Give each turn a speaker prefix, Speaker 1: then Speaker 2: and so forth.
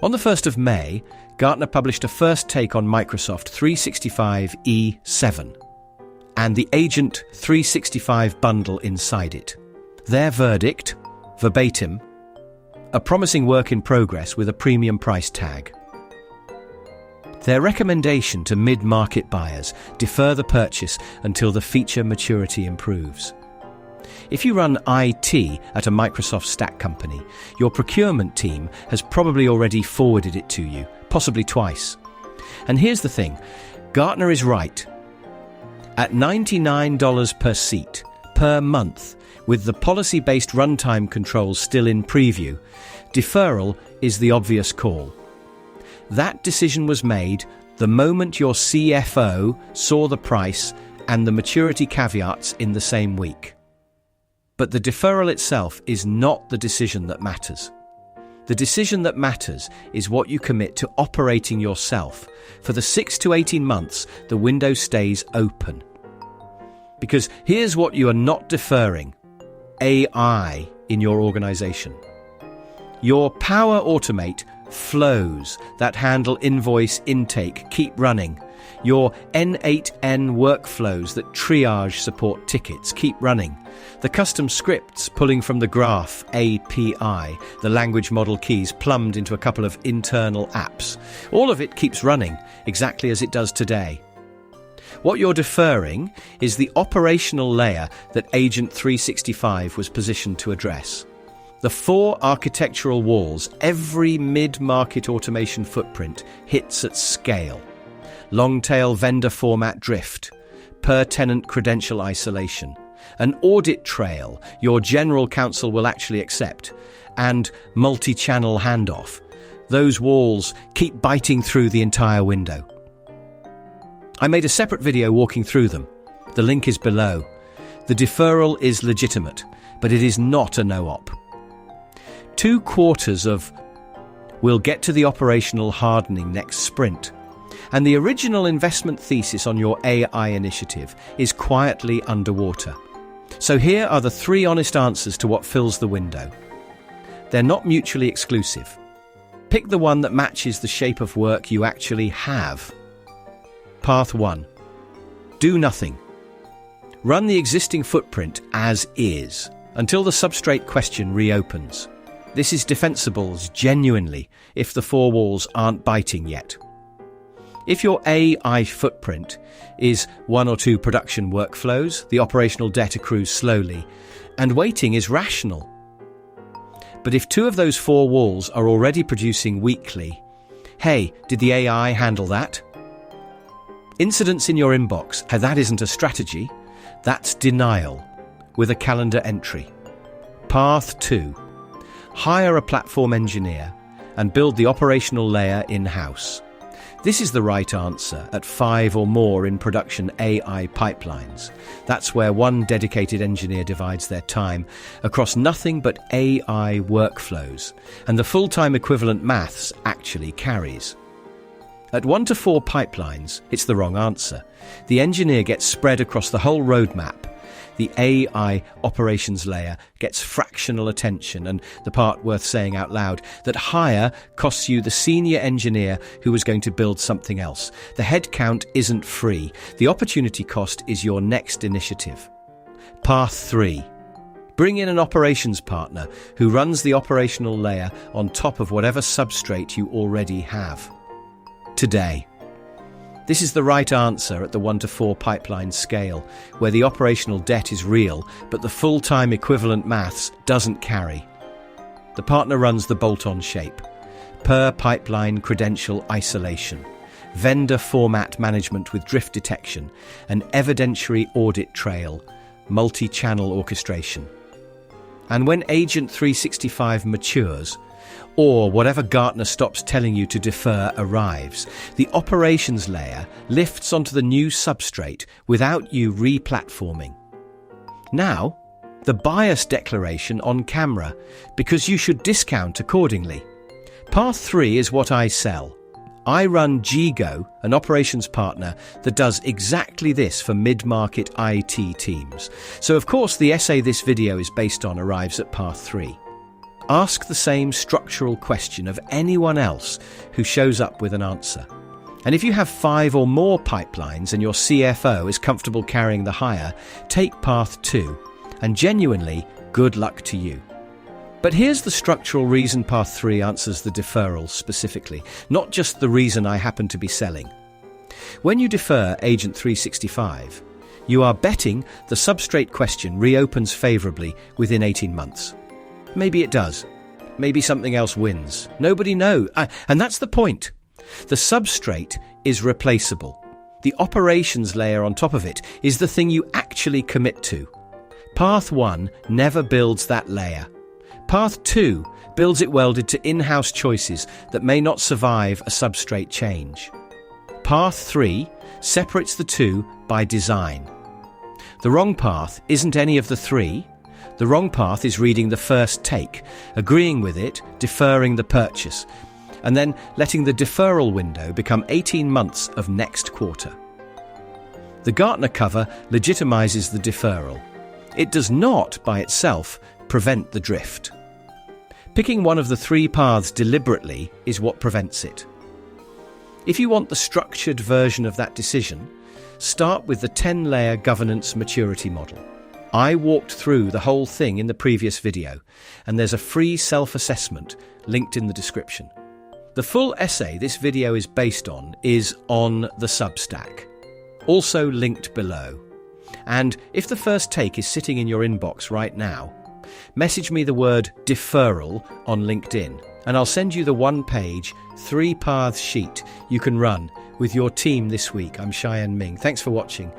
Speaker 1: On the 1st of May, Gartner published a first take on Microsoft 365 E7 and the Agent 365 bundle inside it. Their verdict, verbatim, a promising work in progress with a premium price tag. Their recommendation to mid-market buyers, defer the purchase until the feature maturity improves. If you run IT at a Microsoft stack company, your procurement team has probably already forwarded it to you, possibly twice. And here's the thing, Gartner is right. At $99 per seat, per month, with the policy-based runtime controls still in preview, deferral is the obvious call. That decision was made the moment your CFO saw the price and the maturity caveats in the same week. But the deferral itself is not the decision that matters. The decision that matters is what you commit to operating yourself for the 6 to 18 months the window stays open. Because here's what you are not deferring: AI in your organization. Your Power Automate flows that handle invoice intake keep running. Your N8N workflows that triage support tickets keep running. The custom scripts pulling from the Graph API, the language model keys plumbed into a couple of internal apps. All of it keeps running exactly as it does today. What you're deferring is the operational layer that Agent 365 was positioned to address. The 4 architectural walls every mid-market automation footprint hits at scale. Long-tail vendor format drift, per-tenant credential isolation, an audit trail your general counsel will actually accept, and multi-channel handoff. Those walls keep biting through the entire window. I made a separate video walking through them. The link is below. The deferral is legitimate, but it is not a no-op. 2/4 of "we'll get to the operational hardening next sprint," and the original investment thesis on your AI initiative is quietly underwater. So here are the 3 honest answers to what fills the window. They're not mutually exclusive. Pick the one that matches the shape of work you actually have. Path 1. Do nothing. Run the existing footprint as is until the Substrate question reopens. This is defensible genuinely if the 4 walls aren't biting yet. If your AI footprint is 1 or 2 production workflows, the operational debt accrues slowly, and waiting is rational. But if 2 of those 4 walls are already producing weekly, hey, did the AI handle that? Incidents in your inbox, that isn't a strategy, that's denial, with a calendar entry. Path 2. Hire a platform engineer and build the operational layer in-house. This is the right answer at 5 or more in production AI pipelines. That's where one dedicated engineer divides their time across nothing but AI workflows, and the full-time equivalent maths actually carries. At 1 to 4 pipelines, it's the wrong answer. The engineer gets spread across the whole roadmap. The AI operations layer gets fractional attention, and the part worth saying out loud, that hire costs you the senior engineer who was going to build something else. The headcount isn't free. The opportunity cost is your next initiative. Path 3. Bring in an operations partner who runs the operational layer on top of whatever substrate you already have. Today. This is the right answer at the 1 to 4 pipeline scale, where the operational debt is real, but the full-time equivalent maths doesn't carry. The partner runs the bolt-on shape, per-pipeline credential isolation, vendor format management with drift detection, an evidentiary audit trail, multi-channel orchestration. And when Agent 365 matures, or whatever Gartner stops telling you to defer arrives, the operations layer lifts onto the new substrate without you re-platforming. Now, the bias declaration on camera, because you should discount accordingly. Path 3 is what I sell. I run GGO, an operations partner that does exactly this for mid-market IT teams. So of course the essay this video is based on arrives at Path 3. Ask the same structural question of anyone else who shows up with an answer. And if you have 5 or more pipelines and your CFO is comfortable carrying the hire, take path 2, and genuinely, good luck to you. But here's the structural reason path 3 answers the deferral specifically, not just the reason I happen to be selling. When you defer Agent 365, you are betting the Substrate question reopens favourably within 18 months. Maybe it does. Maybe something else wins. Nobody knows. And that's the point. The Substrate is replaceable. The operations layer on top of it is the thing you actually commit to. Path 1 never builds that layer. Path 2 builds it welded to in-house choices that may not survive a Substrate change. Path 3 separates the two by design. The wrong path isn't any of the 3. The wrong path is reading the first take, agreeing with it, deferring the purchase, and then letting the deferral window become 18 months of next quarter. The Gartner cover legitimizes the deferral. It does not, by itself, prevent the drift. Picking one of the 3 paths deliberately is what prevents it. If you want the structured version of that decision, start with the 10-layer governance maturity model. I walked through the whole thing in the previous video, and there's a free self-assessment linked in the description. The full essay this video is based on is on the Substack, also linked below. And if the first take is sitting in your inbox right now, message me the word deferral on LinkedIn, and I'll send you the 1-page, 3-path sheet you can run with your team this week. I'm Cheyenne Ming. Thanks for watching.